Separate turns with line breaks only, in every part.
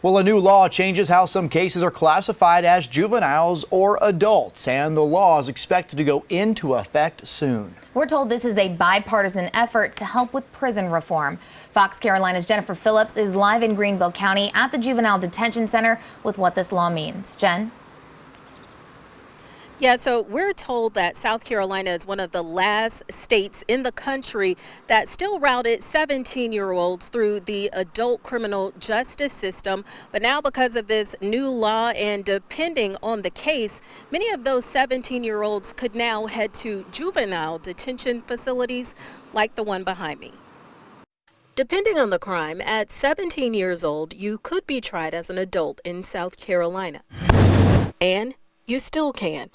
Well, a new law changes how some cases are classified as juveniles or adults, and the law is expected to go into effect soon.
We're told this is a bipartisan effort to help with prison reform. Fox Carolina's Jennifer Phillips is live in Greenville County at the Juvenile Detention Center with what this law means. Jen?
Yeah, so we're told that South Carolina is one of the last states in the country that still routed 17-year-olds through the adult criminal justice system. But now, because of this new law and depending on the case, many of those 17-year-olds could now head to juvenile detention facilities like the one behind me. Depending on the crime, at 17 years old, you could be tried as an adult in South Carolina. And you still can.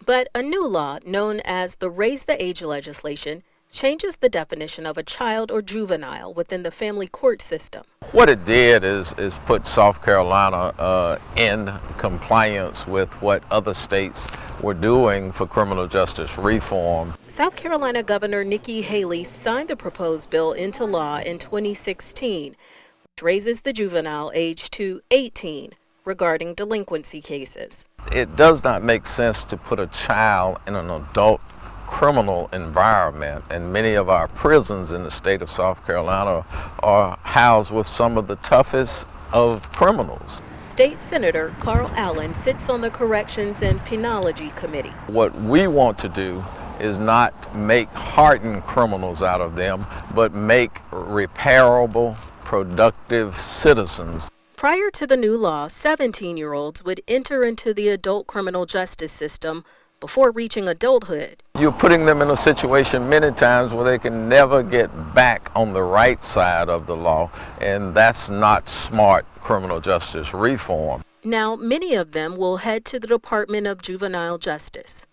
But a new law known as the Raise the Age legislation changes the definition of a child or juvenile within the family court system.
What it did is put South Carolina in compliance with what other states were doing for criminal justice reform.
South Carolina Governor Nikki Haley signed the proposed bill into law in 2016, which raises the juvenile age to 18 regarding delinquency cases.
It does not make sense to put a child in an adult criminal environment, and many of our prisons in the state of South Carolina are housed with some of the toughest of criminals.
State Senator Carl Allen sits on the Corrections and Penology Committee.
What we want to do is not make hardened criminals out of them, but make repairable, productive citizens.
Prior to the new law, 17-year-olds would enter into the adult criminal justice system before reaching adulthood.
You're putting them in a situation many times where they can never get back on the right side of the law, and that's not smart criminal justice reform.
Now, many of them will head to the Department of Juvenile Justice.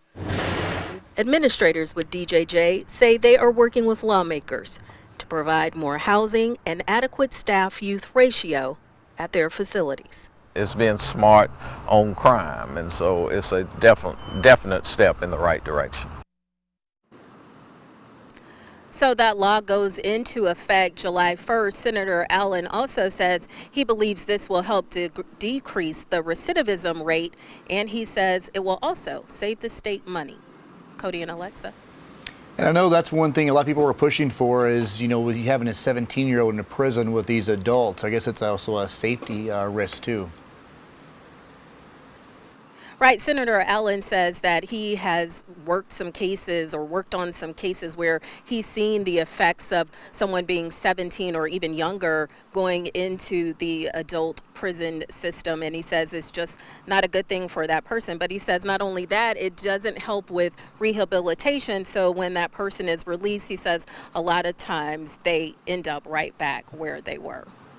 Administrators with DJJ say they are working with lawmakers to provide more housing and adequate staff-youth ratio at their facilities.
It's being smart on crime, and so it's a definite step in the right direction.
So that law goes into effect July 1st. Senator Allen also says he believes this will help to decrease the recidivism rate, and he says it will also save the state money. Cody and Alexa.
And I know that's one thing a lot of people were pushing for is, with you having a 17-year-old in a prison with these adults. I guess it's also a safety risk too.
Right. Senator Allen says that he has worked on some cases where he's seen the effects of someone being 17 or even younger going into the adult prison system. And he says it's just not a good thing for that person. But he says not only that, it doesn't help with rehabilitation. So when that person is released, he says a lot of times they end up right back where they were.